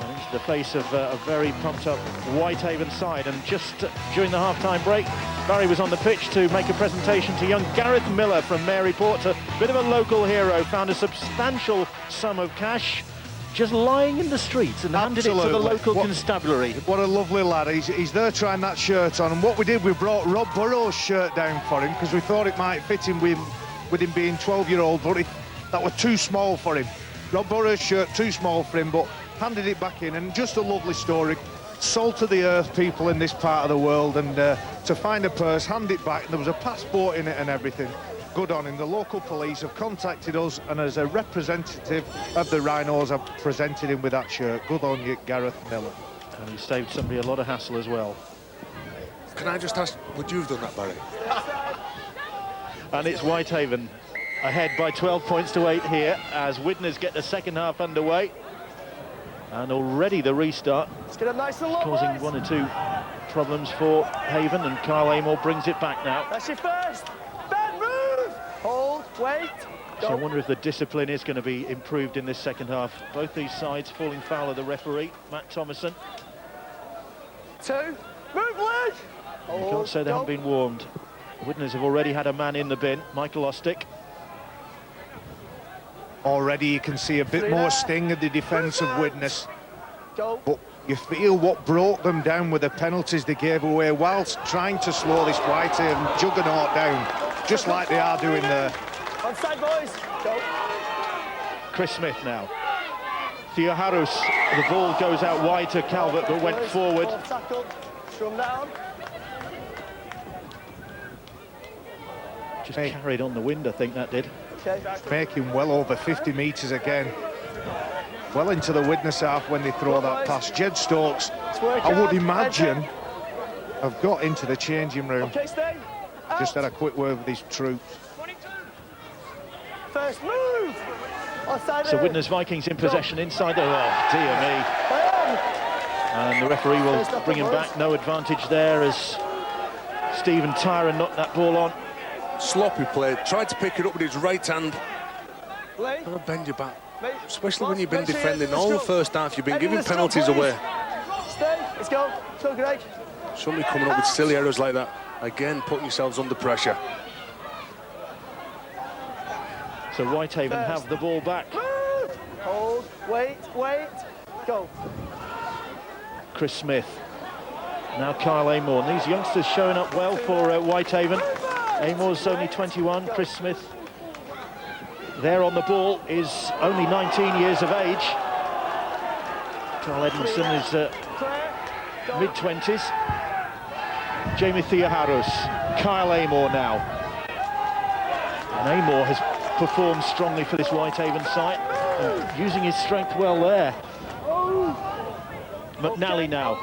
And into the face of a very pumped-up Whitehaven side. And just during the half-time break, Barry was on the pitch to make a presentation to young Gareth Miller from Maryport, a bit of a local hero, found a substantial sum of cash just lying in the streets and handed it to the local constabulary. What a lovely lad. He's there trying that shirt on, and what we did, we brought Rob Burrows' shirt down for him because we thought it might fit him with him being 12-year-old, but that was too small for him. Rob Burrows' shirt too small for him, but handed it back in, and just a lovely story. Salt to the earth people in this part of the world, and to find a purse, hand it back, and there was a passport in it and everything. Good on him. The local police have contacted us, and as a representative of the Rhinos, I've presented him with that shirt. Good on you, Gareth Miller. And he saved somebody a lot of hassle as well. Can I just ask, would you have done that, Barry? And it's Whitehaven ahead by 12 points to 8 here as Widnes get the second half underway. And already the restart causing one or two problems for Haven, and Carl Amor brings it back now. That's your first. Ben, move! Hold, wait. So I wonder if the discipline is going to be improved in this second half. Both these sides falling foul of the referee, Matt Thomason. 2, move, Luke! You can't say they haven't been warmed. Widnes have already had a man in the bin, Michael Ostick. Already you can see a bit more sting in the defence of Widnes. But you feel what broke them down with the penalties they gave away whilst trying to slow this Whitehaven juggernaut down, just like they are doing there. Onside, boys. Go. Chris Smith now. Theo Harus, the ball goes out wide to Calvert, but went forward. Scrum down. Just carried on the wind, I think that did. Making well over 50 metres again. Well into the Widnes half when they throw that pass. Jed Stokes, I would imagine, have got into the changing room. Just had a quick word with his troops. First move! So Widnes Vikings in possession inside the... Oh, dear me. And the referee will bring him back. No advantage there as Stephen Tyron knocked that ball on. Sloppy play, tried to pick it up with his right hand. Gotta bend your back, especially when you've been defending all the first half. You've been giving penalties away. Stay, let's go. So Greg. Somebody coming up with silly errors like that, again putting yourselves under pressure. So Whitehaven have the ball back. Move. Hold, wait, go. Chris Smith. Now Kyle Amor. And these youngsters showing up well for Whitehaven. Amor's only 21, Chris Smith there on the ball is only 19 years of age. Carl Edmondson is mid-20s. Jamie Theoharos, Kyle Amor now. And Amor has performed strongly for this Whitehaven side, using his strength well there. McNally now.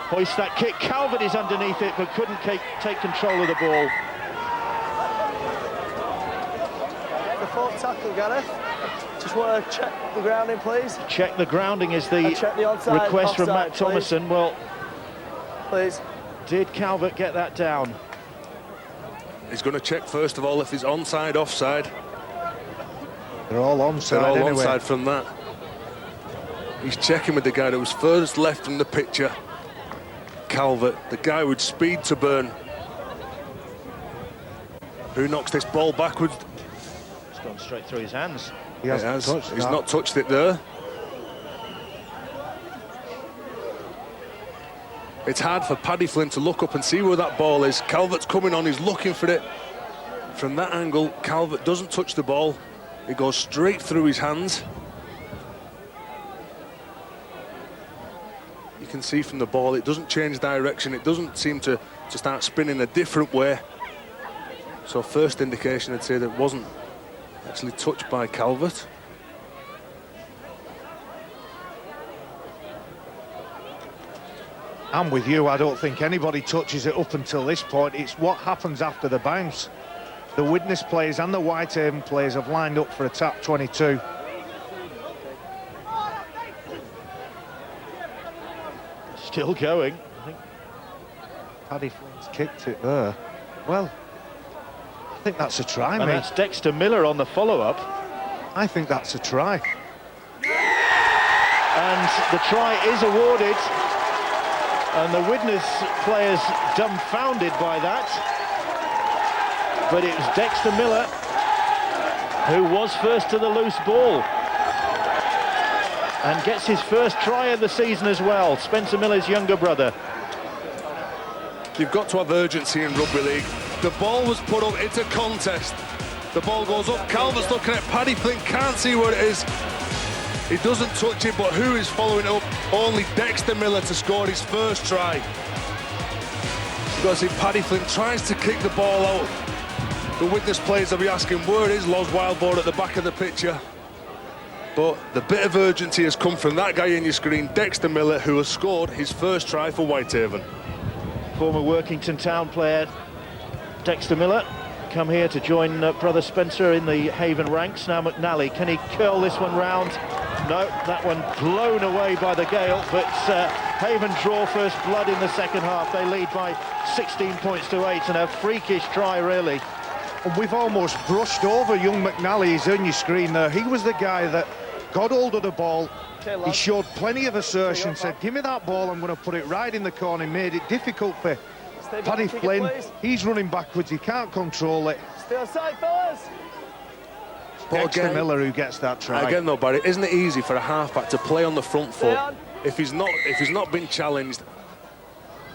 Hoists that kick, Calvert is underneath it, but couldn't take control of the ball. Fourth tackle, Gareth. Just want to check the grounding, please. Check the grounding is the onside, request from Matt please. Thomason. Well, please. Did Calvert get that down? He's going to check first of all if he's onside, offside. They're all onside. They're all anyway. onside from that. He's checking with the guy that was furthest left from the picture. Calvert, the guy with speed to burn. Who knocks this ball backwards? Gone straight through his hands. He hasn't touched He's that. not touched it there. It's hard for Paddy Flynn to look up and see where that ball is. Calvert's coming on, he's looking for it. From that angle, Calvert doesn't touch the ball. It goes straight through his hands. You can see from the ball, it doesn't change direction. It doesn't seem to start spinning a different way. So first indication, I'd say that it wasn't actually touched by Calvert. I'm with you. I don't think anybody touches it up until this point. It's what happens after the bounce. The Widnes players and the Whitehaven players have lined up for a tap 22. Still going. I think Paddy Flynn's kicked it there. Well, I think that's a try, and mate. that's Dexter Miller on the follow-up. I think that's a try. And and the try is awarded. And the Widnes players dumbfounded by that. But it was Dexter Miller who was first to the loose ball. And gets his first try of the season as well. Spencer Miller's younger brother. You've got to have urgency in rugby league. The ball was put up, it's a contest. The ball goes up, Calvert's looking at Paddy Flynn, can't see where it is. He doesn't touch it, but who is following it up? Only Dexter Miller to score his first try. You've got to see Paddy Flynn tries to kick the ball out. The Widnes players will be asking, where is Loz Wildboard at the back of the picture? But the bit of urgency has come from that guy in your screen, Dexter Miller, who has scored his first try for Whitehaven. Former Workington Town player Dexter Miller come here to join brother Spencer in the Haven ranks. Now McNally, can he curl this one round? No, that one blown away by the gale, but Haven draw first blood in the second half. They lead by 16 points to 8, and a freakish try, really. And we've almost brushed over young McNally. He's on your screen there. He was the guy that got hold of the ball. He showed plenty of assertion, said, give me that ball, I'm going to put it right in the corner. He made it difficult for Paddy Flynn. He's running backwards, he can't control it. Stay aside, fellas. Dexter Miller who gets that try. Again though, Barry, isn't it easy for a halfback to play on the front foot if he's not been challenged?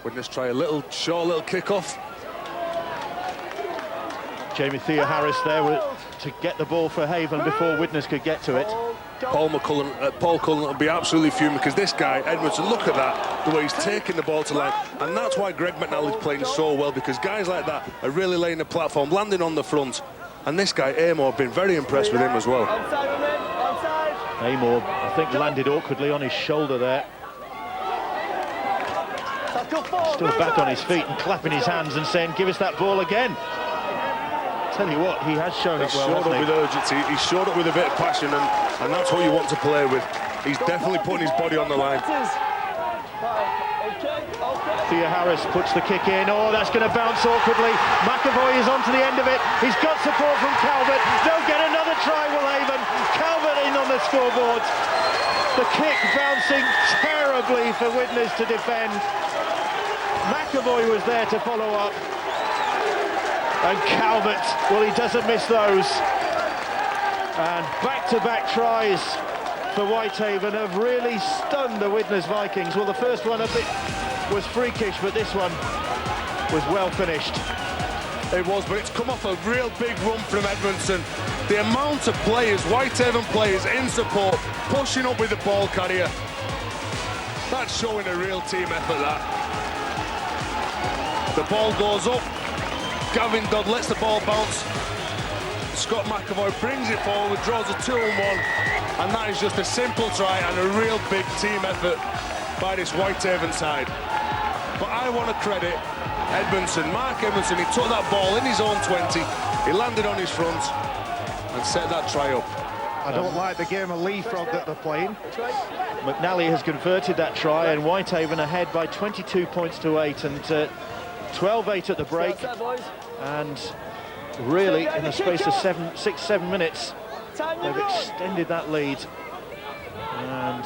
Widnes try a short little kick-off. Jamie Theo-Harris there to get the ball for Haven before Widnes could get to it. Paul Cullen will be absolutely fuming because this guy, Edmondson, look at that, the way he's taking the ball to line. And that's why Greg McNally's playing so well, because guys like that are really laying the platform, landing on the front. And this guy, Amor, been very impressed with him as well. Amor, I think, landed awkwardly on his shoulder there. Still back on his feet and clapping his hands and saying, give us that ball again. Tell you what, he has shown up well, showed up with urgency, he showed up with a bit of passion, and that's what you want to play with. He's definitely putting his body on the line. Theo-Harris puts the kick in. Oh, that's going to bounce awkwardly. McAvoy is onto the end of it. He's got support from Calvert. They'll get another try, Will Haven. Calvert in on the scoreboard. The kick bouncing terribly for Widnes to defend. McAvoy was there to follow up. And Calvert, well, he doesn't miss those. And back-to-back tries for Whitehaven have really stunned the Widnes Vikings. Well, the first one a bit was freakish, but this one was well finished. It was, but it's come off a real big run from Edmondson. The amount of players, Whitehaven players in support, pushing up with the ball carrier. That's showing a real team effort, that. The ball goes up. Gavin Dodd lets the ball bounce. Scott McAvoy brings it forward, draws a 2-on-1, and that is just a simple try and a real big team effort by this Whitehaven side. But I want to credit Edmondson, Mark Edmondson. He took that ball in his own 20, he landed on his front and set that try up. I don't like the game of leapfrog that they're playing. McNally has converted that try, and Whitehaven ahead by 22 points to 8, and 12-8 at the break. And really, in the space of 6-7 minutes, they've extended that lead. And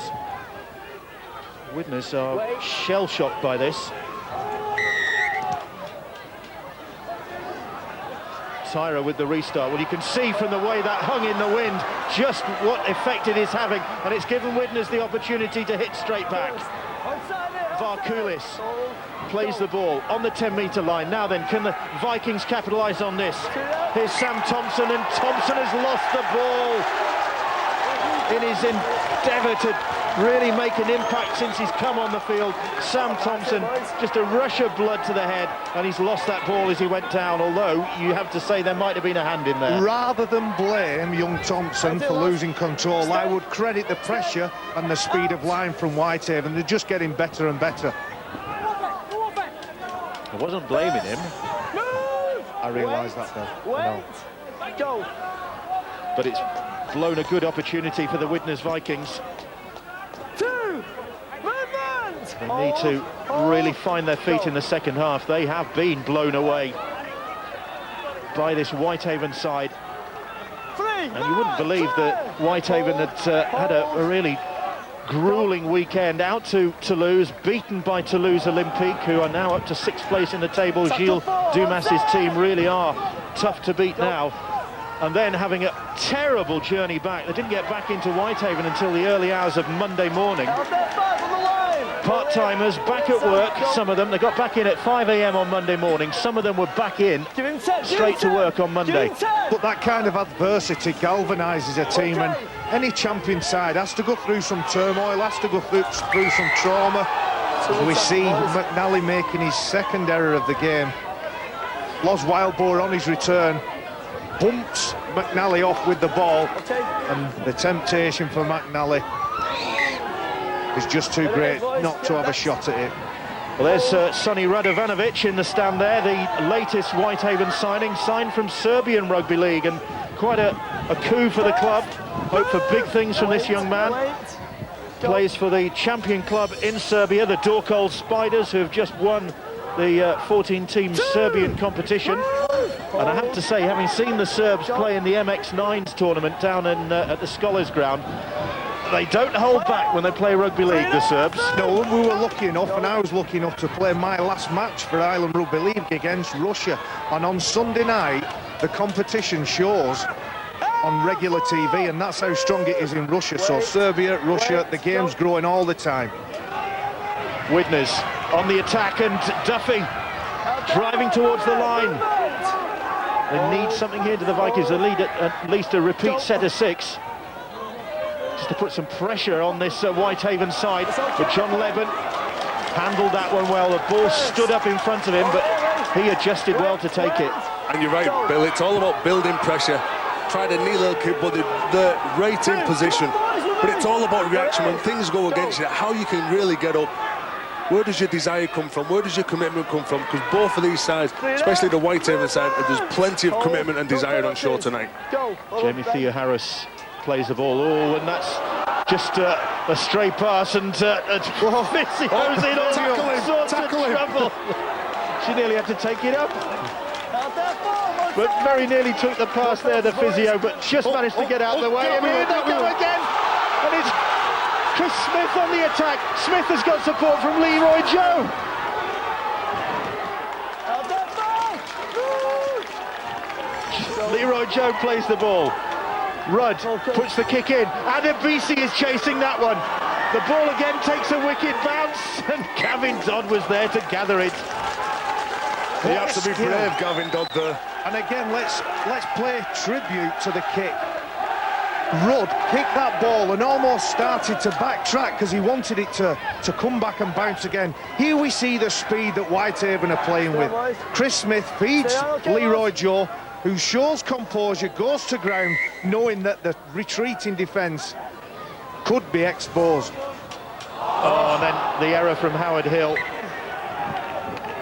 Widnes are shell-shocked by this. Tyra with the restart. Well, you can see from the way that hung in the wind just what effect it is having, and it's given Widnes the opportunity to hit straight back. Varkulis plays the ball on the 10-metre line. Now then, can the Vikings capitalise on this? Here's Sam Thompson, and Thompson has lost the ball in his endeavour to really make an impact since he's come on the field. Sam Thompson, just a rush of blood to the head, and he's lost that ball as he went down, although you have to say there might have been a hand in there. Rather than blame young Thompson for losing control, I would credit the pressure and the speed of line from Whitehaven. They're just getting better and better. I wasn't blaming him. I realise that, though. Go. But it's blown a good opportunity for the Widnes Vikings. They need to really find their feet in the second half. They have been blown away by this Whitehaven side. And you wouldn't believe that Whitehaven had had a really grueling weekend, out to Toulouse, beaten by Toulouse Olympique, who are now up to 6th place in the table. Gilles Dumas's team really are tough to beat now. And then having a terrible journey back. They didn't get back into Whitehaven until the early hours of Monday morning. Part-timers back at work, some of them. They got back in at 5 a.m. on Monday morning. Some of them were back in straight to work on Monday. But that kind of adversity galvanises a team, and any champion side has to go through some turmoil, has to go through some trauma. We see McNally making his second error of the game. Los Wildboar on his return bumps McNally off with the ball, and the temptation for McNally is just too great not to have a shot at it. Well, there's Sonny Radovanovic in the stand there, the latest Whitehaven signing, signed from Serbian Rugby League, and quite a coup for the club. Hope for big things from this young man. Plays for the champion club in Serbia, the Dorkol Spiders, who have just won the 14-team Serbian competition. And I have to say, having seen the Serbs play in the MX9s tournament down in at the Scholars Ground, they don't hold back when they play rugby league, the Serbs. No, we were lucky enough, and I was lucky enough to play my last match for Ireland Rugby League against Russia. And on Sunday night, the competition shows on regular TV, and that's how strong it is in Russia. So Serbia, Russia, the game's growing all the time. Widnes on the attack, and Duffy driving towards the line. They need something here to the Vikings, a lead at least a repeat set of 6. Just to put some pressure on this Whitehaven side. But John Leben handled that one well. The ball stood up in front of him, but he adjusted well to take it. And you're right, Bill, it's all about building pressure. Tried a knee little kick, but they're right in position. But it's all about reaction. When things go against you, how you can really get up. Where does your desire come from? Where does your commitment come from? Because both of these sides, especially the Whitehaven side, there's plenty of commitment and desire on show tonight. Jamie Theo-Harris plays the ball. Oh, and that's just a stray pass, and Fitzio's in all sorts of trouble. She nearly had to take it up. But very nearly took the pass there, the physio, but just managed to get out of the way. And here they go again. And it's Chris Smith on the attack. Smith has got support from Leroy Joe. Leroy Joe plays the ball. Rudd puts the kick in, and Abisi is chasing that one. The ball again takes a wicked bounce, and Gavin Dodd was there to gather it. He had to be brave, Gavin Dodd there. And again, let's play tribute to the kick. Rudd kicked that ball and almost started to backtrack because he wanted it to come back and bounce again. Here we see the speed that Whitehaven are playing with. Chris Smith feeds Leroy Joe, who shows composure, goes to ground, knowing that the retreating defence could be exposed. Oh, and then the error from Howard Hill.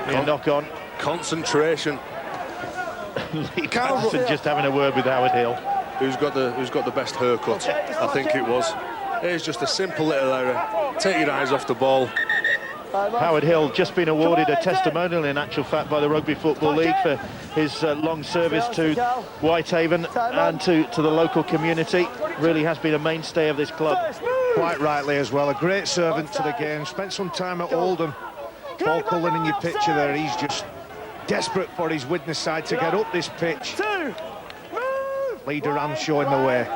A knock-on. Concentration. Lee Patterson just having a word with Howard Hill. Who's got the best haircut? I think it was. Here's just a simple little error. Take your eyes off the ball. Howard Hill just been awarded a testimonial, in actual fact, by the Rugby Football League for his long service to Whitehaven and to the local community. Really has been a mainstay of this club. Quite rightly as well. A great servant to the game. Spent some time at Oldham. Paul Cullen in your picture there. He's just desperate for his Widnes side to get up this pitch. Lee Duran showing the way.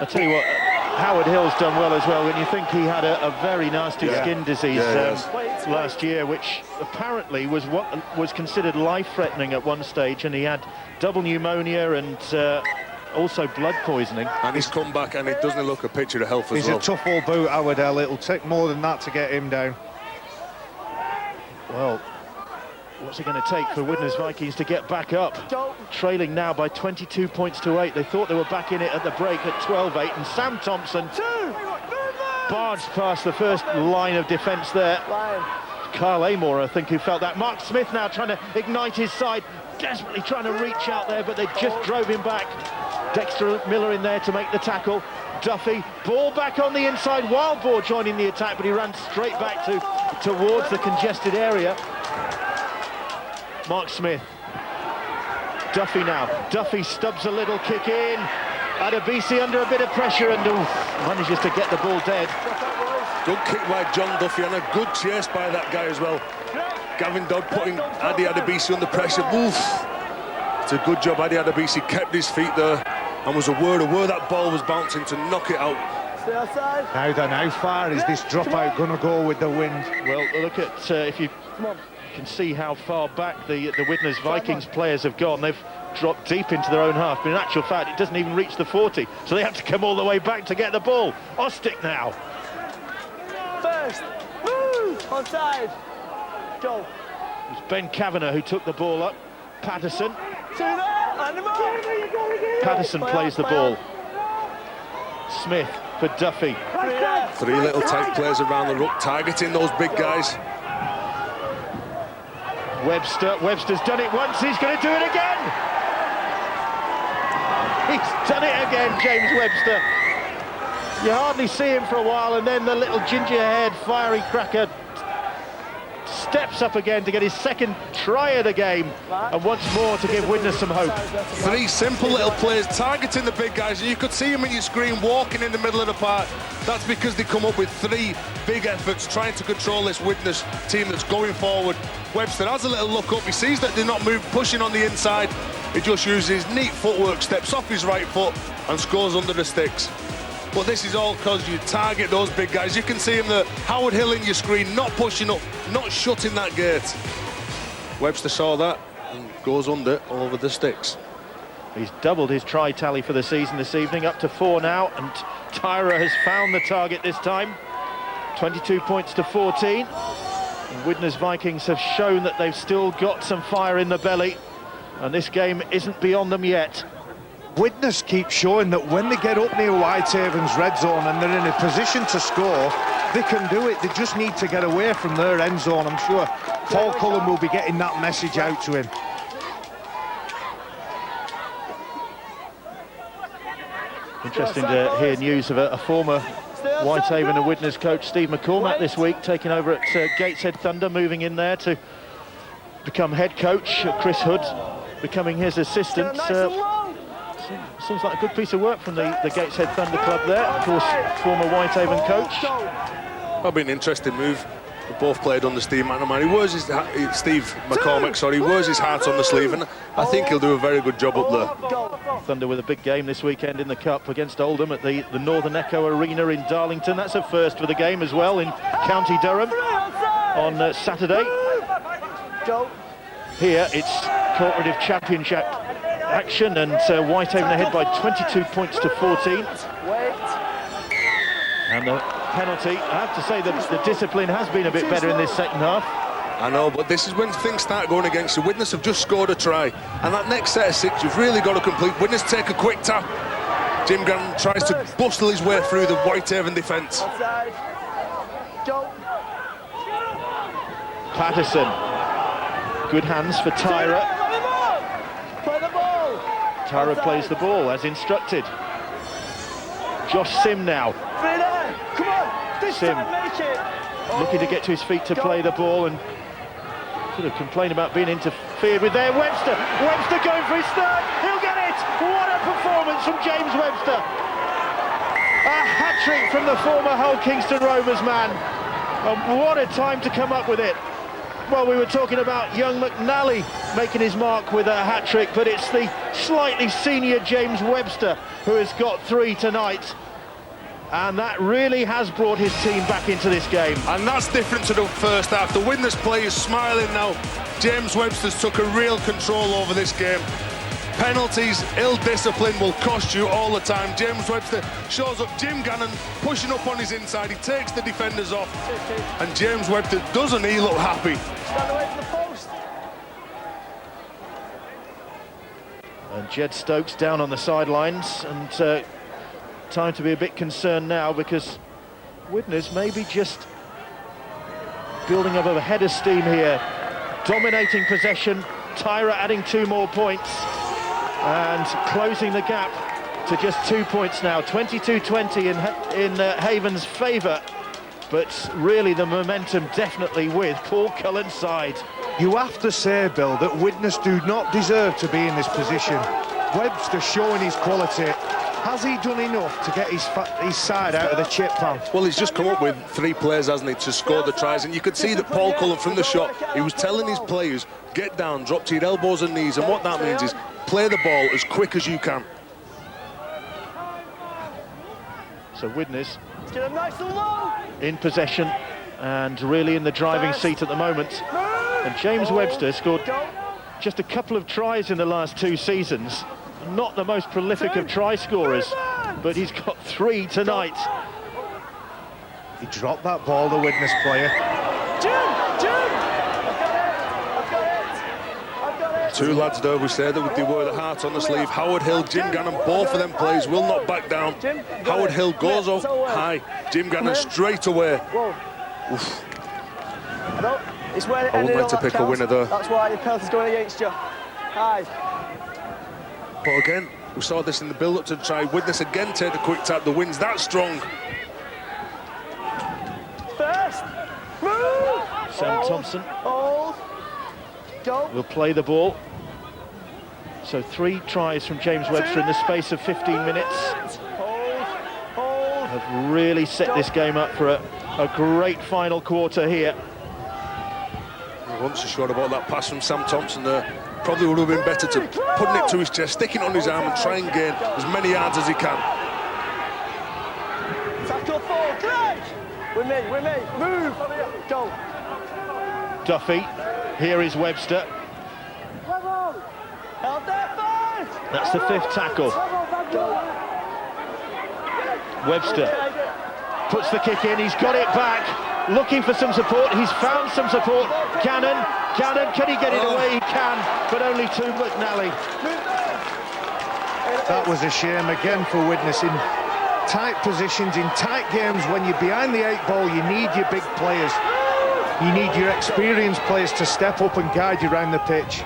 I tell you what, Howard Hill's done well as well. When you think he had a very nasty skin disease last year, which apparently was considered life-threatening at one stage, and he had double pneumonia and also blood poisoning. And he's come back, and it doesn't look a picture of health as well. He's a tough old boot, Howard Hill. It'll take more than that to get him down. Well, what's it going to take for Widnes Vikings to get back up? Trailing now by 22 points to 8. They thought they were back in it at the break at 12-8, and Sam Thompson barged past the first line of defence there. Kyle Amor, I think, who felt that. Mark Smith now trying to ignite his side, desperately trying to reach out there, but they just drove him back. Dexter Miller in there to make the tackle. Duffy, ball back on the inside. Wildboar joining the attack, but he ran straight back towards the congested area. Mark Smith. Duffy now. Duffy stubs a little kick in. Adebisi under a bit of pressure and manages to get the ball dead. Good kick by John Duffy and a good chase by that guy as well. Gavin Dodd putting Adi Adebisi under pressure. Oof. It's a good job. Adi Adebisi kept his feet there and was aware of where that ball was bouncing to knock it out. Stay outside. Now then, how far is this dropout going to go with the wind? Well, look at if you can see how far back the Widnes Vikings players have gone. They've dropped deep into their own half, but in actual fact, it doesn't even reach the 40, so they have to come all the way back to get the ball. Ostick now. First. Woo! Onside. Go. It was Ben Kavanagh who took the ball up. Patterson. Patterson plays the ball. Smith for Duffy. Three little tight players around the ruck, targeting those big guys. Webster's done it once, he's going to do it again! He's done it again, James Webster. You hardly see him for a while, and then the little ginger-haired fiery cracker steps up again to get his second try of the game, and once more to give Widnes some hope. Three simple little plays targeting the big guys, and you could see them in your screen walking in the middle of the park. That's because they come up with three big efforts trying to control this Widnes team that's going forward. Webster has a little look up, he sees that they're not pushing on the inside, he just uses his neat footwork, steps off his right foot and scores under the sticks. But this is all because you target those big guys. You can see him there, Howard Hill in your screen, not pushing up, not shutting that gate. Webster saw that and goes under over the sticks. He's doubled his try tally for the season this evening, up to 4 now, and Tyra has found the target this time. 22 points to 14. And Widnes Vikings have shown that they've still got some fire in the belly, and this game isn't beyond them yet. Widnes keep showing that when they get up near Whitehaven's red zone and they're in a position to score, they can do it. They just need to get away from their end zone. I'm sure Paul Cullen will be getting that message out to him. Interesting to hear news of a former Whitehaven and Widnes coach, Steve McCormack, this week, taking over at Gateshead Thunder, moving in there to become head coach. Chris Hood becoming his assistant. Seems like a good piece of work from the Gateshead Thunder club there. Of course, former Whitehaven coach. That'll be an interesting move. They both played under Steve McNamara. He wears his Steve McCormack, sorry, he wears his heart on the sleeve, and I think he'll do a very good job up there. Thunder with a big game this weekend in the Cup against Oldham at the Northern Echo Arena in Darlington. That's a first for the game as well in County Durham on Saturday. Here it's Cooperative Championship action, and Whitehaven ahead by 22 points to 14. And the penalty, I have to say that the discipline has been a bit better in this second half. I know, but this is when things start going against you. Widnes have just scored a try, and that next set of 6 you've really got to complete. Widnes take a quick tap. Jim Gannon tries to bustle his way through the Whitehaven defence. Patterson, good hands for Tyra. Tyra plays the ball as instructed. Josh Sim now. Sim looking to get to his feet to play the ball, and sort of complain about being interfered with there. Webster going for his third. He'll get it. What a performance from James Webster. A hat-trick from the former Hull Kingston Rovers man. And what a time to come up with it. Well, we were talking about young McNally making his mark with a hat-trick, but it's the slightly senior James Webster who has got 3 tonight. And that really has brought his team back into this game. And that's different to the first half. The Widnes players smiling now. James Webster's took a real control over this game. Penalties, ill discipline will cost you all the time. James Webster shows up, Jim Gannon pushing up on his inside, he takes the defenders off, and James Webster doesn't he look happy. Stand away from the post. And Jed Stokes down on the sidelines, and time to be a bit concerned now, because Widnes maybe just building up a head of steam here, dominating possession. Tyra adding 2 more points and closing the gap to just 2 points now. 22-20 in Haven's favour, but really the momentum definitely with Paul Cullen's side. You have to say, Bill, that Widnes do not deserve to be in this position. Webster showing his quality, has has he done enough to get his side out of the chip pan? Well, he's just come up with 3 players, hasn't he, to score the tries, and you could see that Paul Cullen from the shot, he was telling his players, get down, drop to your elbows and knees, and what that means is play the ball as quick as you can. So Widnes Get him nice and low. in possession and really in the driving seat at the moment. And James Webster scored just a couple of tries in the last 2 seasons. Not the most prolific of try scorers, but he's got 3 tonight. He dropped that ball, the Widnes player. I've got it. 2 lads there, we say that they wear the heart on the sleeve. Howard Hill, Jim Gannon, both of them players will not back down. Howard Hill goes up high, Jim Gannon straight away. Oof. I wouldn't like to pick a winner there. That's why your penalty's going against you. High. But again, we saw this in the build-up to the try. Widnes again take the quick tap, the wind's that strong. First. Move. Sam Thompson Hold. Go. will play the ball. So 3 tries from James Webster in the space of 15 minutes. Hold. Have really set this game up for a great final quarter here. I wasn't so sure about that pass from Sam Thompson there. Probably would have been better to putting it to his chest, sticking it on his arm and try and gain as many yards as he can. Tackle 4. Craig. With me. Move. Go. Duffy, here is Webster. Help there first. That's the 5th tackle. Webster puts the kick in, he's got it back, looking for some support, he's found some support. Cannon, can he get it away? He can, but only to McNally. That was a shame again for Widnes. In tight positions, in tight games, when you're behind the 8 ball, you need your big players. You need your experienced players to step up and guide you around the pitch.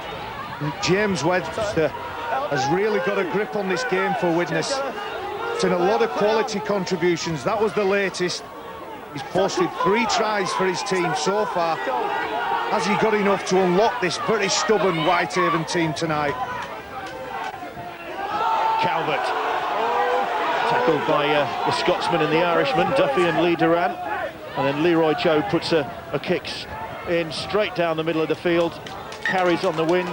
And James Webster has really got a grip on this game for Widnes. Seen a lot of quality contributions. That was the latest. He's posted 3 tries for his team so far. Has he got enough to unlock this very stubborn Whitehaven team tonight? Calvert, tackled by the Scotsman and the Irishman, Duffy and Lee Duran. And then Leroy Joe puts a kick in straight down the middle of the field, carries on the wind.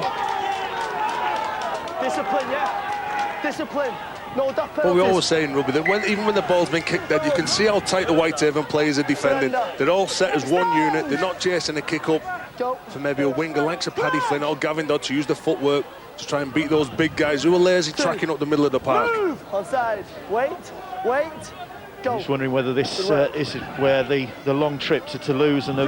Discipline, yeah. Discipline. No duck penalties. But we always say in rugby that even when the ball's been kicked dead, you can see how tight the Whitehaven players are defending. They're all set as one unit. They're not chasing a kick up for maybe a winger like Paddy Flynn or Gavin Dodd to use the footwork to try and beat those big guys who are lazy tracking up the middle of the park. Move. Onside. Wait. Go. I'm just wondering whether this is where the long trip to Toulouse and the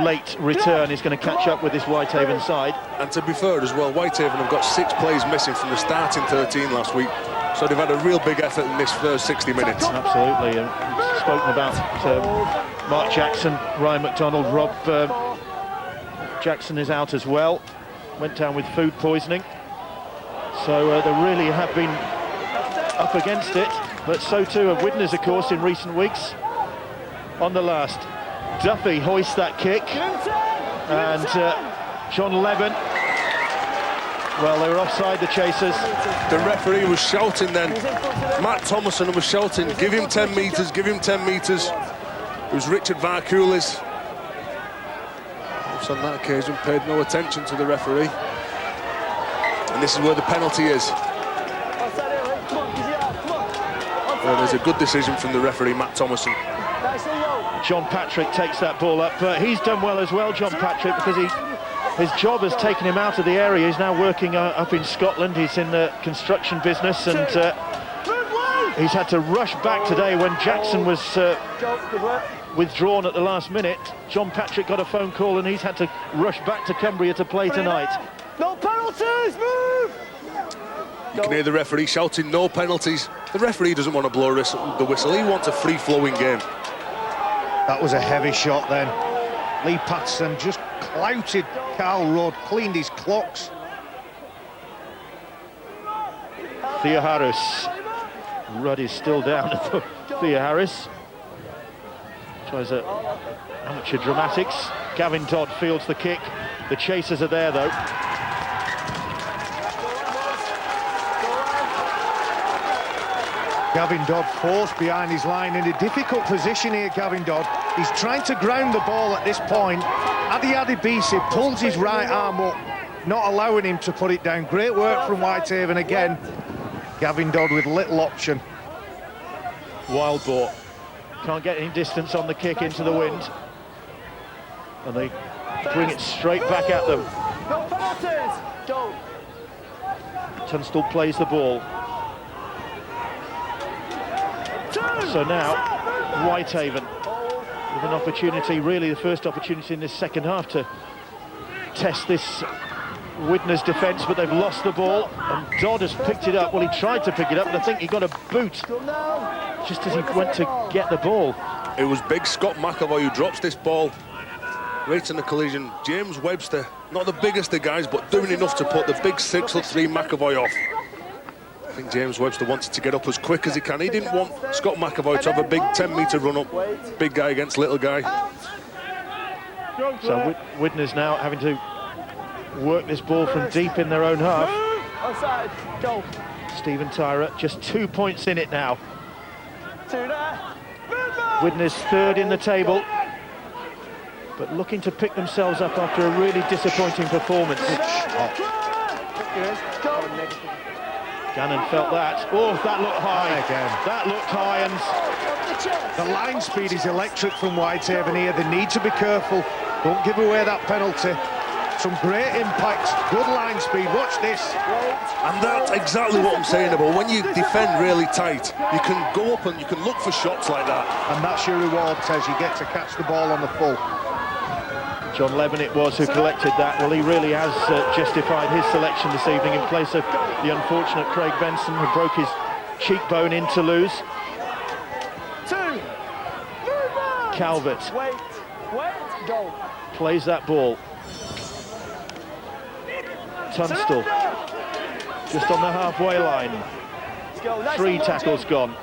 late return is going to catch up with this Whitehaven side. And to be fair as well, Whitehaven have got 6 players missing from the starting 13 last week. So they've had a real big effort in this first 60 minutes. Absolutely. We've spoken about Mark Jackson, Ryan McDonald, Rob Jackson is out as well. Went down with food poisoning. So they really have been up against it. But so too have Widnes, of course, in recent weeks. On the last, Duffy hoists that kick. And John Levin, well, they were offside, the chasers. The referee was shouting then. Matt Thomason was shouting, give him 10 metres, give him 10 metres. It was Richard Varkulis. On that occasion, paid no attention to the referee. And this is where the penalty is. Well, there's a good decision from the referee, Matt Thomason. John Patrick takes that ball up. He's done well as well, John Patrick, because his job has taken him out of the area. He's now working up in Scotland. He's in the construction business, and he's had to rush back today when Jackson was withdrawn at the last minute. John Patrick got a phone call and he's had to rush back to Cumbria to play tonight. No penalties, move! You can hear the referee shouting no penalties. The referee doesn't want to blow the whistle. He wants a free-flowing game. That was a heavy shot then. Lee Patterson just clouted Carl Road, cleaned his clocks. Thea Harris. Rudd is still down. Thea Harris tries a amateur dramatics. Gavin Dodd fields the kick. The chasers are there though. Gavin Dodd forced behind his line in a difficult position here, Gavin Dodd. He's trying to ground the ball at this point. Adi Adibisi pulls his right arm up, not allowing him to put it down. Great work from Whitehaven again. Gavin Dodd with little option. Wild ball. Can't get any distance on the kick into the wind. And they bring it straight back at them. No penalties! Go! Tunstall plays the ball. So now, Whitehaven with an opportunity, really the first opportunity in this second half to test this Widnes defence, but they've lost the ball, and Dodd has picked it up. Well, he tried to pick it up, but I think he got a boot just as he went to get the ball. It was big Scott McAvoy who drops this ball right in the collision. James Webster, not the biggest of guys, but doing enough to put the big 6'3" McAvoy off. I think James Webster wanted to get up as quick as he can. He didn't want Scott McAvoy to have a big 10-metre run up. Big guy against little guy. So Widnes now having to work this ball from deep in their own half. Outside, go. Stephen Tyra, just 2 points in it now. Two there. Widnes third in the table, but looking to pick themselves up after a really disappointing performance. Gannon felt that. Oh, that looked high. Again. That looked high, and The line speed is electric from Whitehaven here. They need to be careful. Don't give away that penalty. Some great impact, good line speed. Watch this. And that's exactly what I'm saying about when you defend really tight, you can go up and you can look for shots like that. And that's your reward, Tez. You get to catch the ball on the full. John Levin it was who collected that. Well, he really has justified his selection this evening in place of the unfortunate Craig Benson, who broke his cheekbone in Toulouse. Two. Calvert Wait, go. plays that ball. Tunstall just on the halfway line. Let's go. Nice 3 and tackles Jim. gone.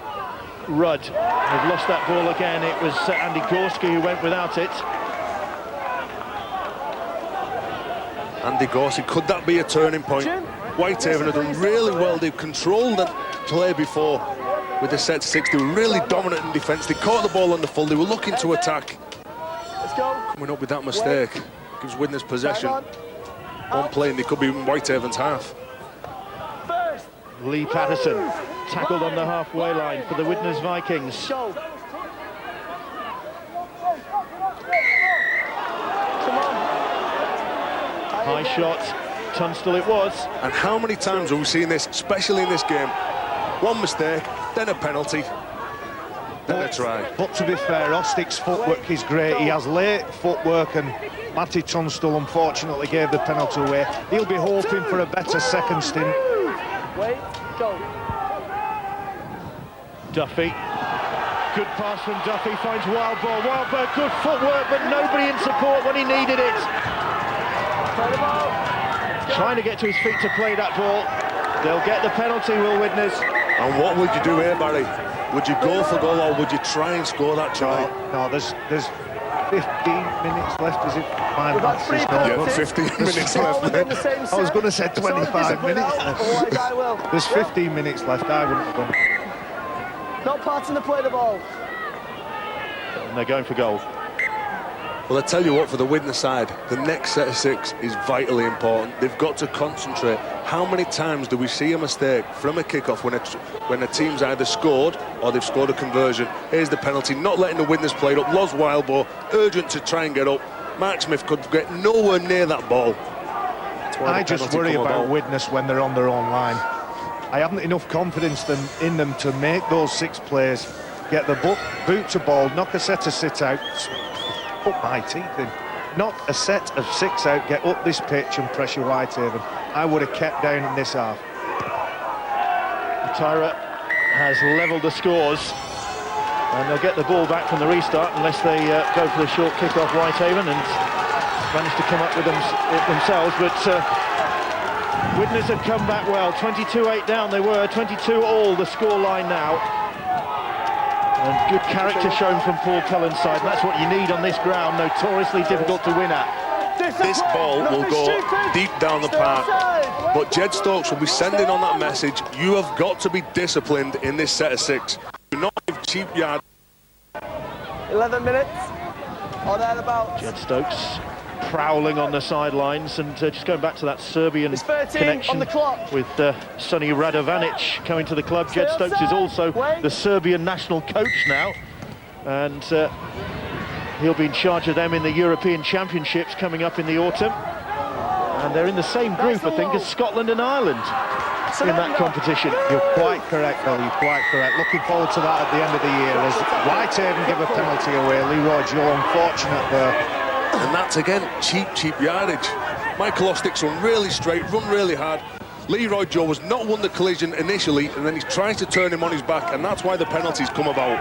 Rudd, they've lost that ball again. It was Andy Gorski who went without it. Andy Gorski, could that be a turning point? Whitehaven have done really well. They've controlled the play before with the set 6. They were really dominant in defence. They caught the ball on the full. They were looking to attack. Let's go. Coming up with that mistake gives Widnes possession. One play and they could be in Whitehaven's half. First. Lee Patterson tackled on the halfway line for the Widnes Vikings. Go. Come on. High shot, Tunstall it was. And how many times have we seen this, especially in this game? One mistake, then a penalty, then a try. But to be fair, Ostick's footwork is great. He has late footwork, and Matty Tunstall unfortunately gave the penalty away. He'll be hoping for a better second stint. Wait, go. Duffy, good pass from Duffy, finds Wildball. Wildball, good footwork, but nobody in support when he needed it. Play the ball. Trying to get to his feet to play that ball. They'll get the penalty, Will Widnes. And what would you do here, Barry? Would you go for goal or would you try and score that try? No, there's 15 minutes left, is it? My We've got maths 3 is not Yeah, good. 15 minutes left. Within the same I was set. going to say 25 minutes left. Otherwise I will. There's 15 minutes left, I wouldn't have done. Not parting the play the ball. And they're going for goal. Well, I tell you what, for the Widnes side, the next set of 6 is vitally important. They've got to concentrate. How many times do we see a mistake from a kickoff when a team's either scored or they've scored a conversion? Here's the penalty, not letting the Widnes play it up. Loz Wildball, urgent to try and get up. Mark Smith could get nowhere near that ball. I just worry about Widnes when they're on their own line. I haven't enough confidence in them to make those 6 plays, get the boot to ball, knock a set of sit outs, put my teeth in. Not a set of 6 out, get up this pitch and pressure Whitehaven. I would have kept down in this half. Tyra has levelled the scores, and they'll get the ball back from the restart unless they go for the short kick off Whitehaven and manage to come up with it themselves. But Widnes have come back well. 22-8 down they were, 22-all the scoreline now. And good character shown from Paul Cullen's side. That's what you need on this ground, notoriously difficult to win at. this ball will go deep down the park. But Jed Stokes will be sending on that message. You have got to be disciplined in this set of 6. Do not give cheap yard. 11 minutes, or thereabouts. Jed Stokes prowling on the sidelines, and just going back to that Serbian It's 13 connection on the clock. with Sonny Radovanic coming to the club. Jed Stay Stokes is offside. also Wait. the Serbian national coach now, and he'll be in charge of them in the European Championships coming up in the autumn. And they're in the same group, I think, as Scotland and Ireland in that competition. You're quite correct, Bill, you're quite correct. Looking forward to that at the end of the year as Whitehaven give a penalty away. Leroy Joe unfortunate there. And that's, again, cheap yardage. Michael Ostick's run really straight, run really hard. Leroy Joe was not won the collision initially, and then he tries to turn him on his back, and that's why the penalties come about.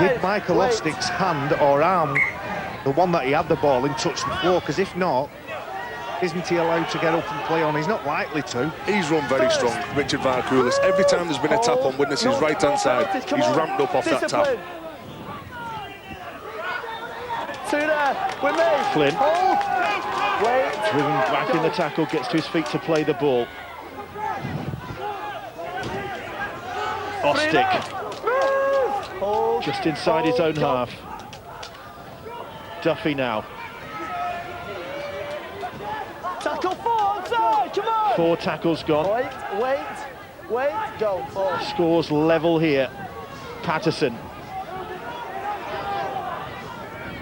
Did Michael Ostick's hand or arm, the one that he had the ball in, touch the floor? Because if not, isn't he allowed to get up and play on? He's not likely to. He's run very strong, Richard Varkulis. Every time there's been a tap on Widnes' right-hand side, he's ramped up off that tap. Two there, with me. Flynn. Hold. Wait. Driven back in the tackle, gets to his feet to play the ball. Ostick Hold. just inside his own half. Duffy now. Tackle 4, outside, come on. 4 tackles gone. Wait, go. 4. Scores level here. Patterson.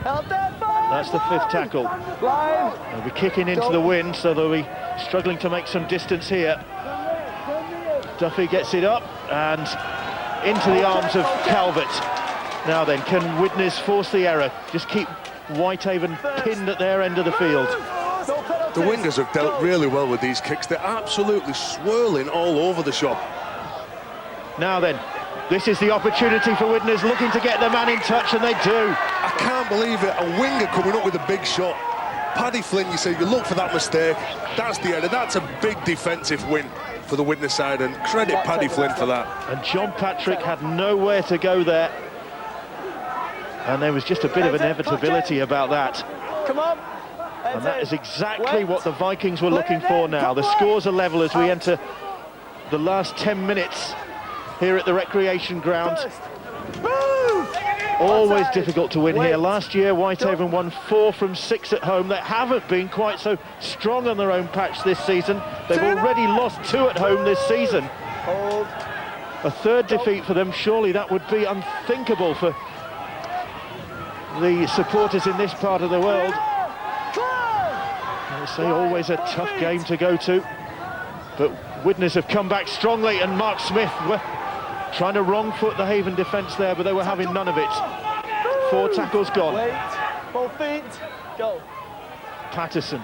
Held there, 5. That's the 5th tackle. Line. They'll be kicking into the wind, so they'll be struggling to make some distance here. Duffy gets it up and into the arms of Calvert. Now then, can Widnes force the error? Just keep Whitehaven pinned at their end of the field. The wingers have dealt really well with these kicks. They're absolutely swirling all over the shop. Now then, this is the opportunity for Widnes, looking to get the man in touch, and they do. I can't believe it, a winger coming up with a big shot. Paddy Flynn, you say, you look for that mistake. That's the error. That's a big defensive win for the Widnes side, and credit Paddy Flynn for that. And John Patrick had nowhere to go there. And there was just a bit of inevitability about that. Come on. And that is exactly what the Vikings were looking for now. The scores are level as we enter the last 10 minutes here at the recreation ground. Always difficult to win here. Last year, Whitehaven won 4 from 6 at home. They haven't been quite so strong on their own patch this season. They've already lost 2 at home this season. A 3rd defeat for them, surely that would be unthinkable for the supporters in this part of the world. I say always a tough game to go to, but Widnes have come back strongly, and Mark Smith were trying to wrong foot the Haven defence there, but they were having none of it. 4 tackles gone. Wait, both feet, go. Patterson.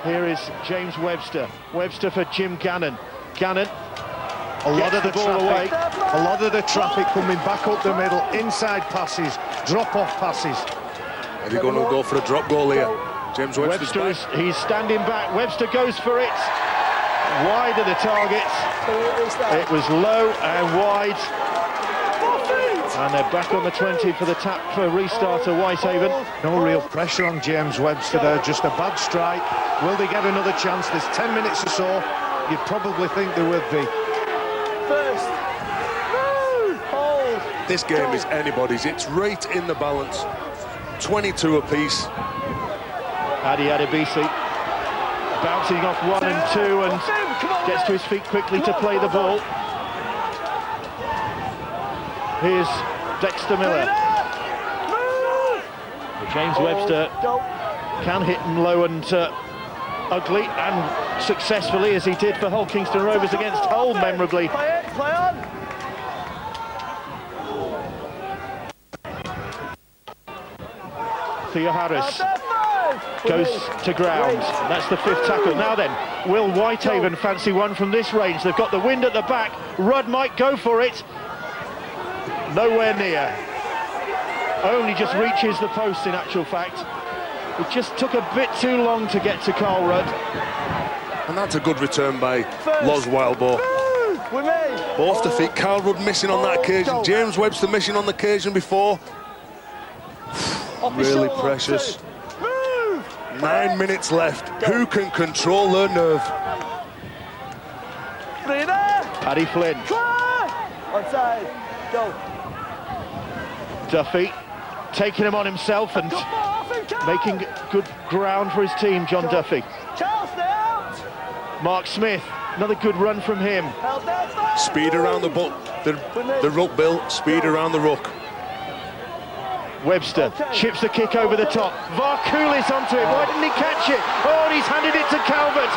Here is James Webster. Webster for Jim Gannon. Gannon. A lot of the ball away. A lot of the traffic coming back up the middle, inside passes, drop-off passes. Are they going to go for a drop goal here? James Webster's back. He's standing back. Webster goes for it. Wide of the target. It was low and wide. And they're back on the 20 for the tap for restarter Whitehaven. No real pressure on James Webster there, just a bad strike. Will they get another chance? There's 10 minutes or so. You'd probably think there would be. First. Hold. This game is anybody's. It's right in the balance. 22 apiece. Adi Adebisi bouncing off 1 and 2 and gets to his feet quickly to play the ball. Here's Dexter Miller. James Webster can hit him low and ugly, and successfully, as he did for Hull Kingston Rovers against Hull memorably. Play on. Theo Harris goes to ground. That's the 5th tackle. Now then, will Whitehaven fancy one from this range? They've got the wind at the back. Rudd might go for it. Nowhere near. Only just reaches the post, in actual fact. It just took a bit too long to get to Carl Rudd. And that's a good return by Loz Wildbow. Off the feet, Carl Rudd missing on that occasion. James Webster missing on the occasion before. Really precious. 9 minutes left. Who can control their nerve? Paddy Flynn. Onside. Go. Duffy taking him on himself and making good ground for his team, John Duffy. Mark Smith, another good run from him. Speed around the ruck, Bill. Speed around the ruck. Webster chips the kick over the top. Varkulis onto it. Why didn't he catch it? Oh, and he's handed it to Calvert.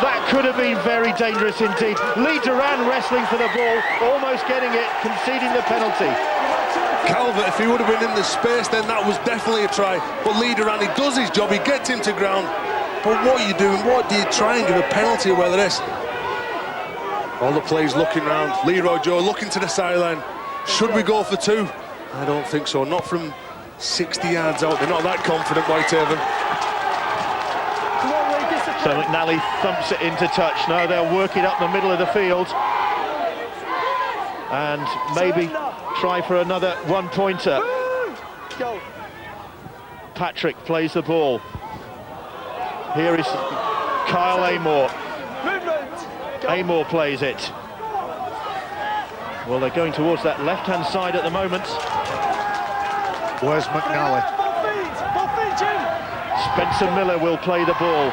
That could have been very dangerous indeed. Lee Duran wrestling for the ball, almost getting it, conceding the penalty. Calvert, if he would have been in the space, then that was definitely a try. But Lee Duran, he does his job, he gets him to ground. But what are you doing? What do you try and give a penalty away like this? All the players looking round. Leroy Joe looking to the sideline. Should we go for two? I don't think so. Not from 60 yards out. They're not that confident, Whitehaven. So McNally thumps it into touch. Now they'll work it up the middle of the field. And maybe try for another one-pointer. Patrick plays the ball. Here is Kyle Amor. Amor plays it. Well, they're going towards that left-hand side at the moment. Where's McNally? Spencer Miller will play the ball.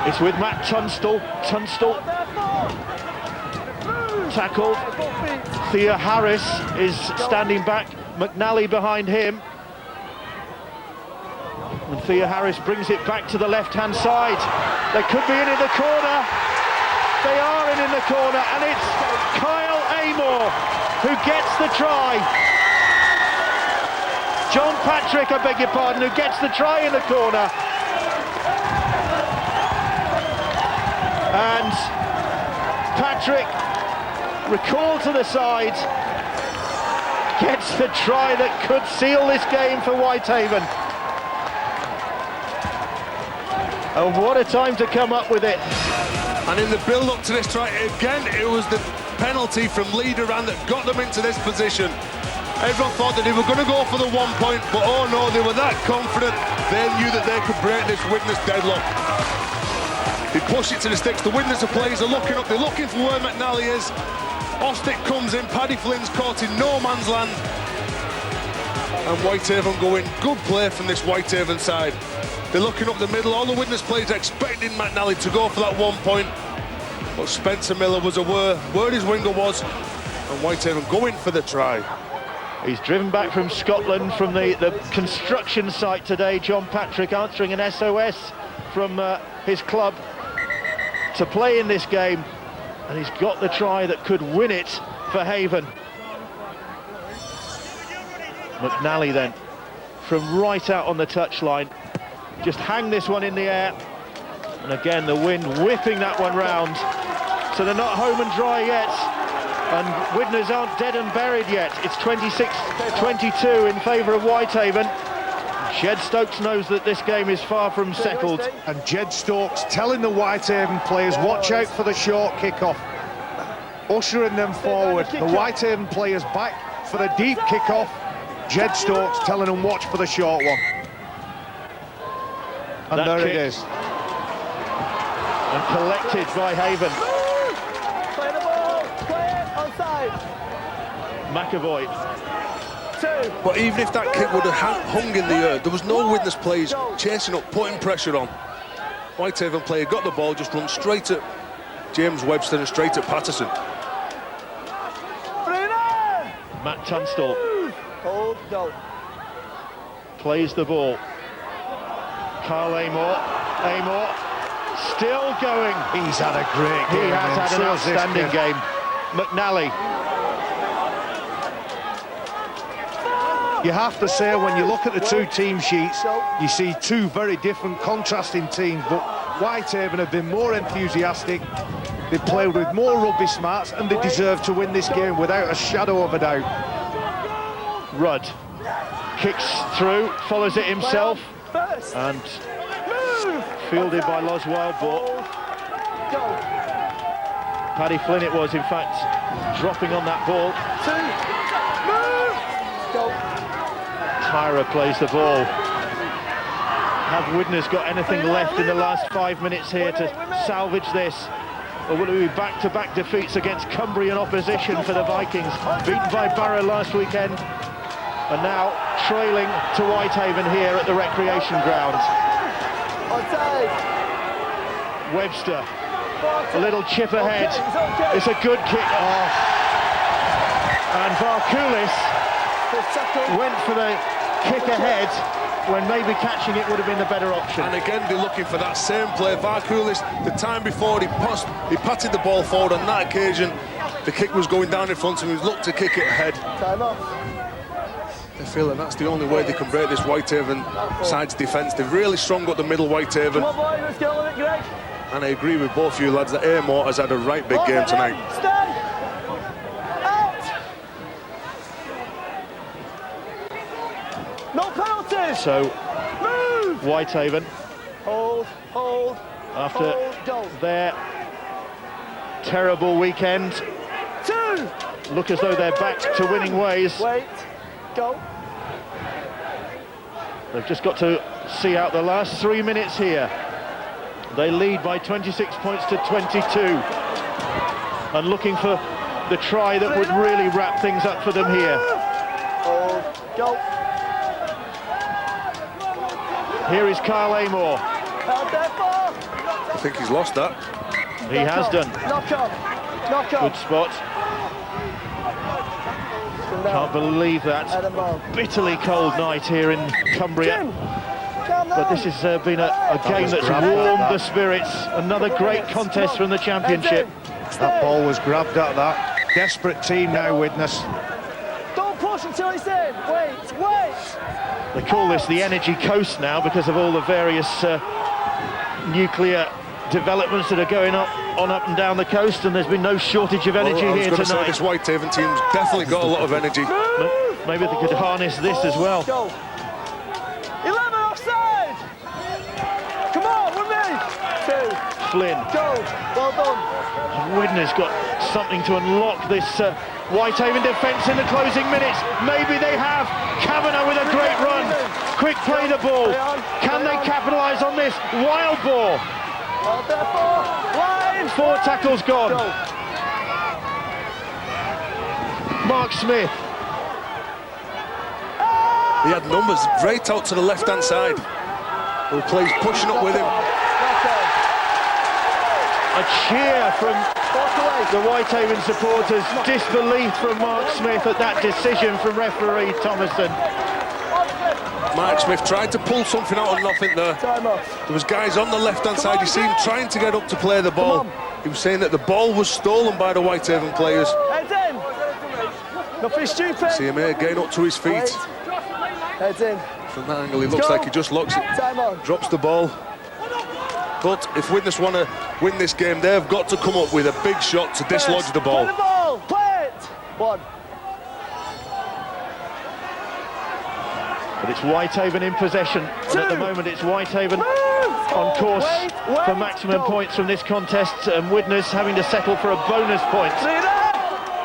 It's with Matt Tunstall. Tunstall tackled. Thea Harris is standing back. McNally behind him. And Thea Harris brings it back to the left-hand side. They could be in the corner. They are in the corner, and it's Kyle Amor who gets the try. John Patrick, I beg your pardon, who gets the try in the corner. And Patrick, recalled to the side, gets the try that could seal this game for Whitehaven. And what a time to come up with it. And in the build-up to this try, again, it was the penalty from Lee Duran that got them into this position. Everyone thought that they were going to go for the 1 point, but oh no, they were that confident. They knew that they could break this Widnes deadlock. They push it to the sticks. The Widnes players are looking up. They're looking for where McNally is. Ostick comes in. Paddy Flynn's caught in no man's land. And Whitehaven go in. Good play from this Whitehaven side. They're looking up the middle. All the Widnes players expecting McNally to go for that 1 point. But Spencer Miller was aware where his winger was. And Whitehaven going for the try. He's driven back from Scotland, from the construction site today. John Patrick answering an SOS from his club to play in this game. And he's got the try that could win it for Haven. McNally then, from right out on the touchline, just hang this one in the air. And again, the wind whipping that one round. So they're not home and dry yet. And Widnes aren't dead and buried yet. It's 26-22 in favour of Whitehaven. Jed Stokes knows that this game is far from settled. And Jed Stokes telling the Whitehaven players, watch out for the short kick-off. Ushering them forward. The Whitehaven players back for the deep kick-off. Jed Stokes telling them, watch for the short one. And that there kick. It is. And collected by Haven. Play the ball. Play it. Onside. McAvoy. But even if that kick would have hung in the air, there was no Widnes players chasing up, putting pressure on. Whitehaven player got the ball, just run straight at James Webster and straight at Patterson. Matt Tunstall Hold, no. plays the ball. Kyle Amor. Amor still going. He's had a great game. He has had an outstanding game. McNally. You have to say, when you look at the two team sheets, you see two very different, contrasting teams, but Whitehaven have been more enthusiastic, they've played with more rugby smarts, and they deserve to win this game without a shadow of a doubt. Rudd kicks through, follows it himself, and fielded by Loz Wildbort. Paddy Flynn it was, in fact, dropping on that ball. Tyra plays the ball. Have Widnes got anything left in the last 5 minutes here to salvage this? Or will it be back-to-back defeats against Cumbrian opposition for the Vikings? Beaten by Barrow last weekend, and now trailing to Whitehaven here at the recreation ground. Webster, a little chip ahead. It's a good kick off. And Varkulis went for the kick ahead when maybe catching it would have been the better option. And again, they're looking for that same play. Varkulis, the time before, he patted the ball forward. On that occasion, the kick was going down in front of him. He looked to kick it ahead. Time off. They feel that that's the only way they can break this Whitehaven side's defence. They've really strung up the middle Whitehaven. Come on, boy, let's get on with it, Greg. And I agree with both you lads that Amor has had a right big game tonight. Stand. Out. No penalties. So Move. Whitehaven, Hold. after Hold, go. their terrible weekend, 2. look as though they're back to winning ways. Wait. Go. They've just got to see out the last 3 minutes here. They lead by 26 points to 22. And looking for the try that would really wrap things up for them here. Hold. Go. Here is Kyle Amor. Out there, ball. I think he's lost that. He has done. Knock on. Good spot. Can't believe that. Bitterly cold night here in Cumbria. But this has been a game that's warmed the spirits. Another great contest from the championship. That ball was grabbed at that. Desperate team now, Widnes. Don't push until he's in. Wait. They call this the Energy Coast now because of all the various nuclear developments that are going up and down the coast, and there's been no shortage of energy I was here going to say, tonight. this Whitehaven team's definitely got a lot of energy. Maybe they could harness this as well. Go. 11 offside. Come on, with me. 2. Flynn. Go. Well done. Widnes got something to unlock this Whitehaven defence in the closing minutes. Maybe they have. Kavanagh with a great run. Quick play the ball. Can they capitalise on this? Wild ball. Out there, 4. Line. 4 tackles gone. Go. Mark Smith. He had numbers right out to the left-hand side. The play's pushing up with him. A cheer from the Whitehaven supporters. Disbelief from Mark Smith at that decision from referee Thomason. Mark Smith tried to pull something out of nothing there. Time off. There was guys on the left-hand side. You see him trying to get up to play the ball. He was saying that the ball was stolen by the Whitehaven players. Heads in. Nothing stupid. See him here getting up to his feet. Heads in. From that angle, he looks like he just locks it. Time on. Drops the ball. But if Widnes want to win this game, they've got to come up with a big shot to dislodge the ball. Play the ball. Play it. 1. But it's Whitehaven in possession. And at the moment it's Whitehaven on course for maximum points from this contest, and Widnes having to settle for a bonus point. See that?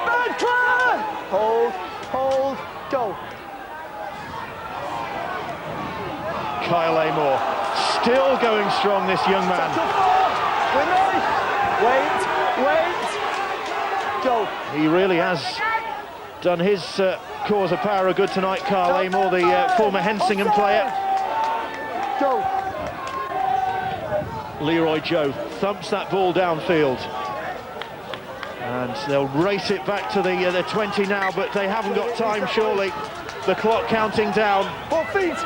Bad clear. Hold. Go. Kyle Amor, still going strong, this young man. Wait. Go. He really has done his cause of power a good tonight, Kyle Amor, the former Hensingham player. Go. Leroy Joe thumps that ball downfield. And they'll race it back to the 20 now, but they haven't got time, surely. The clock counting down. 4 feet.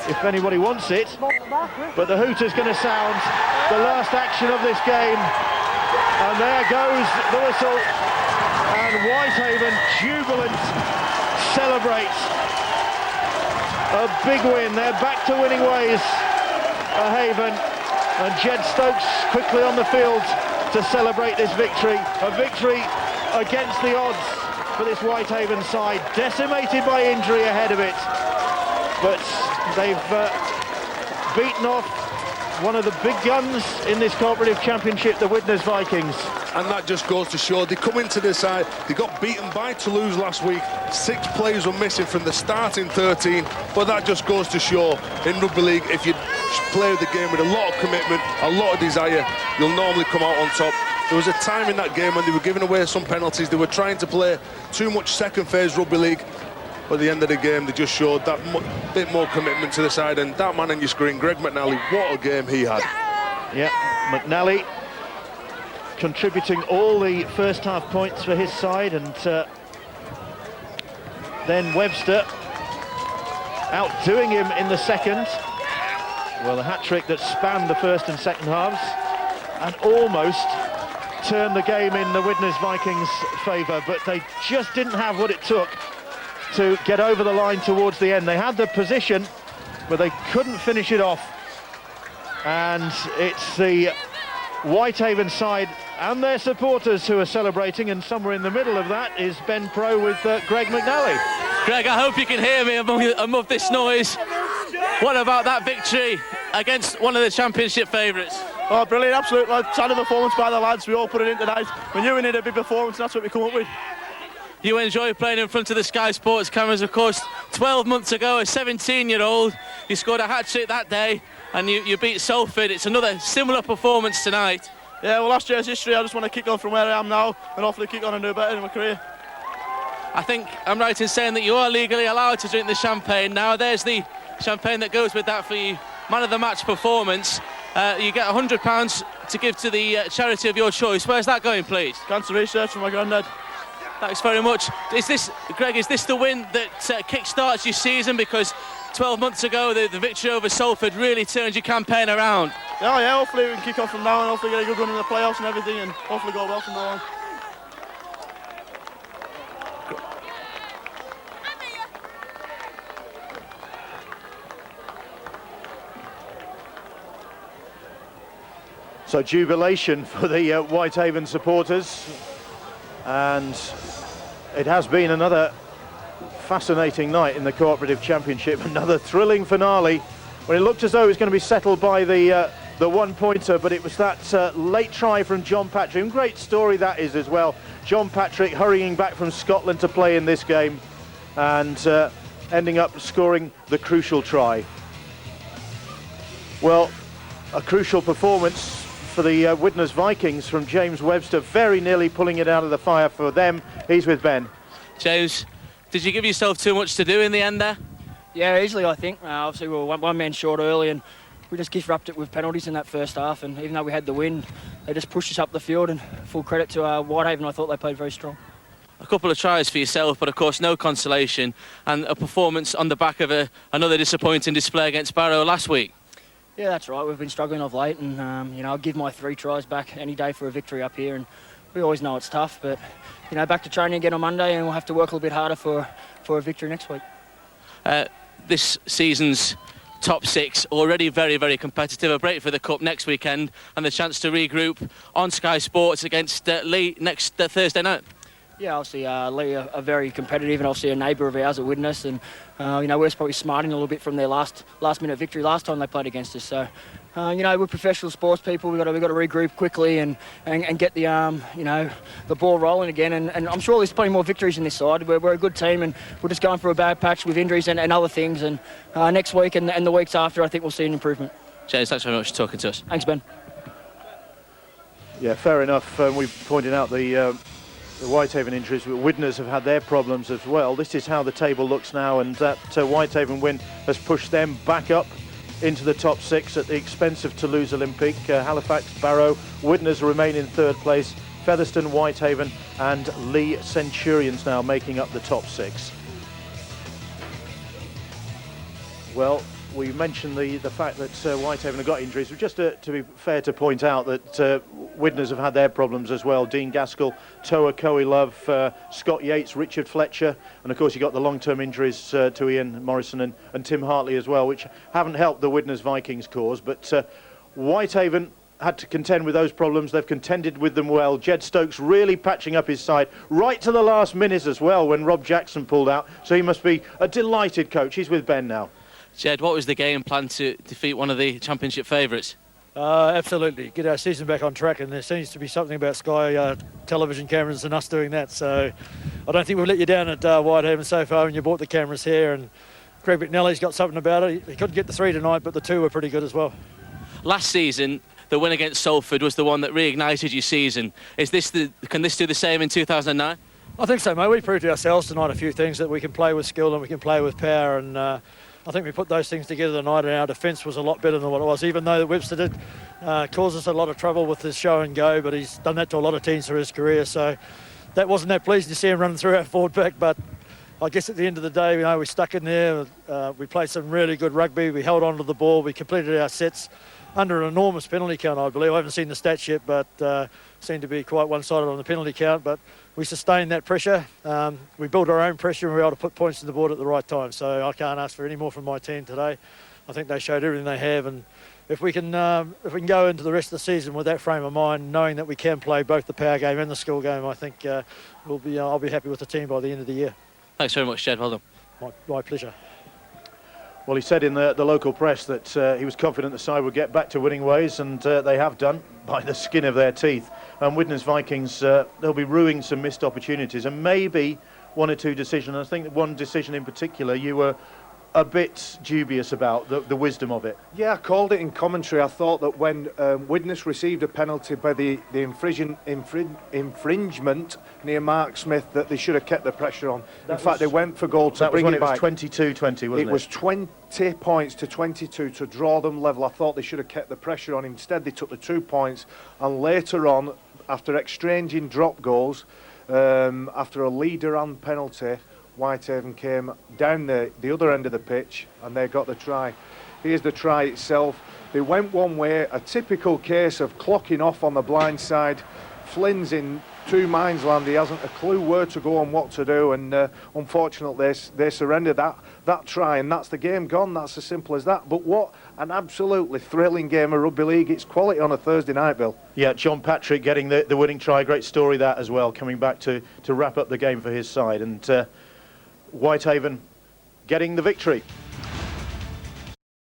If anybody wants it, but the hooter's going to sound the last action of this game, and there goes the whistle, and Whitehaven jubilant celebrates a big win. They're back to winning ways, Haven, and Jed Stokes quickly on the field to celebrate this victory, a victory against the odds for this Whitehaven side, decimated by injury ahead of it, but they've beaten off one of the big guns in this cooperative championship, the Widnes Vikings. And that just goes to show they come into this side, they got beaten by Toulouse last week. 6 players were missing from the starting 13, but that just goes to show in rugby league, if you play the game with a lot of commitment, a lot of desire, you'll normally come out on top. There was a time in that game when they were giving away some penalties, they were trying to play too much second phase rugby league, but at the end of the game they just showed that bit more commitment to the side. And that man on your screen, Greg McNally, what a game he had. Yeah, McNally contributing all the first half points for his side, and then Webster outdoing him in the second. Well, a hat-trick that spanned the first and second halves and almost turned the game in the Widnes Vikings' favour, but they just didn't have what it took to get over the line towards the end. They had the position, but they couldn't finish it off. And it's the Whitehaven side and their supporters who are celebrating, and somewhere in the middle of that is Ben Pro with Greg McNally. Greg, I hope you can hear me above this noise. What about that victory against one of the championship favourites? Oh, brilliant, absolute standard performance by the lads. We all put it in tonight. We knew we needed a big performance, and that's what we come up with. You enjoy playing in front of the Sky Sports cameras, of course. 12 months ago, a 17-year-old, you scored a hat-trick that day, and you beat Salford. It's another similar performance tonight. Yeah, well, last year's history, I just want to kick on from where I am now and hopefully kick on and do better in my career. I think I'm right in saying that you are legally allowed to drink the champagne now. There's the champagne that goes with that for you. Man of the match performance. You get £100 to give to the charity of your choice. Where's that going, please? Cancer research for my granddad. Thanks very much. Greg, is this the win that kick-starts your season? Because 12 months ago, the victory over Salford really turned your campaign around. Yeah, hopefully we can kick on from now and hopefully get a good run in the playoffs and everything, and hopefully go well from now on. So jubilation for the Whitehaven supporters, and it has been another fascinating night in the Cooperative Championship, another thrilling finale when it looked as though it was going to be settled by the one-pointer, but it was that late try from John Patrick, and great story that is as well. John Patrick hurrying back from Scotland to play in this game and ending up scoring the crucial try. Well, a crucial performance for the Widnes Vikings from James Webster, very nearly pulling it out of the fire for them. He's with Ben. James, did you give yourself too much to do in the end there? Yeah, easily I think. Obviously we were one man short early and we just gift-wrapped it with penalties in that first half, and even though we had the win, they just pushed us up the field, and full credit to Whitehaven, I thought they played very strong. A couple of tries for yourself, but of course no consolation, and a performance on the back of another disappointing display against Barrow last week. Yeah, that's right. We've been struggling of late, and I'll give my 3 tries back any day for a victory up here, and we always know it's tough, but back to training again on Monday, and we'll have to work a little bit harder for a victory next week. This season's top 6 already very, very competitive. A break for the Cup next weekend and the chance to regroup on Sky Sports against Lee next Thursday night. Yeah, obviously Lee are very competitive, and obviously a neighbour of ours at Widnes, and we're probably smarting a little bit from their last minute victory last time they played against us. So we're professional sports people. We've got to regroup quickly and get the the ball rolling again. And I'm sure there's plenty more victories in this side. We're a good team, and we're just going through a bad patch with injuries and other things. And next week and the weeks after, I think we'll see an improvement. James, thanks very much for talking to us. Thanks, Ben. Yeah, fair enough. We pointed out the Whitehaven injuries, but Widnes have had their problems as well. This is how the table looks now, and that Whitehaven win has pushed them back up into the top 6 at the expense of Toulouse Olympique. Halifax, Barrow, Widnes remain in 3rd place. Featherstone, Whitehaven and Lee Centurions now making up the top 6. Well, we mentioned the fact that Whitehaven have got injuries. Just to be fair to point out that Widnes have had their problems as well. Dean Gaskell, Toa Coe-Love, Scott Yates, Richard Fletcher, and of course you got the long-term injuries to Ian Morrison and Tim Hartley as well, which haven't helped the Widnes Vikings cause. But Whitehaven had to contend with those problems. They've contended with them well. Jed Stokes really patching up his side right to the last minute as well when Rob Jackson pulled out. So he must be a delighted coach. He's with Ben now. Jed, what was the game plan to defeat one of the championship favourites? Absolutely, get our season back on track, and there seems to be something about Sky television cameras and us doing that. So I don't think we've let you down at Whitehaven so far when you bought the cameras here. And Craig McNally's got something about it. He couldn't get the 3 tonight, but the 2 were pretty good as well. Last season, the win against Salford was the one that reignited your season. Can this do the same in 2009? I think so, mate. We proved to ourselves tonight a few things, that we can play with skill and we can play with power, and I think we put those things together tonight, and our defence was a lot better than what it was, even though Webster did cause us a lot of trouble with his show and go, but he's done that to a lot of teams through his career, so that wasn't that pleasing to see him running through our forward pack. But I guess at the end of the day, we stuck in there, we played some really good rugby, we held on to the ball, we completed our sets under an enormous penalty count, I believe. I haven't seen the stats yet, but seemed to be quite one-sided on the penalty count, but we sustained that pressure. We built our own pressure and we were able to put points on the board at the right time, so I can't ask for any more from my team today. I think they showed everything they have, and if we can go into the rest of the season with that frame of mind, knowing that we can play both the power game and the skill game, I think I'll be happy with the team by the end of the year. Thanks very much, Jed. Well done. My pleasure. Well, he said in the local press that he was confident the side would get back to winning ways, and they have done by the skin of their teeth. And Widnes Vikings, they'll be ruining some missed opportunities and maybe 1 or 2 decisions. I think that one decision in particular you were a bit dubious about, the wisdom of it. Yeah, I called it in commentary. I thought that when Widnes received a penalty by the infringement near Mark Smith, that they should have kept the pressure on. In fact, they went for goal to bring it back. That was when it was 22-20, wasn't it? It was 20 points to 22 to draw them level. I thought they should have kept the pressure on. Instead, they took the 2 points, and later on, after exchanging drop goals, after a leader on penalty, Whitehaven came down the other end of the pitch and they got the try. Here's the try itself. They went one way, a typical case of clocking off on the blind side. Flynn's in 2 minds land. He hasn't a clue where to go and what to do, and unfortunately they surrendered that try, and that's the game gone. That's as simple as that. But what an absolutely thrilling game of rugby league. It's quality on a Thursday night, Bill. Yeah, John Patrick getting the winning try. Great story that as well, coming back to wrap up the game for his side. And Whitehaven getting the victory.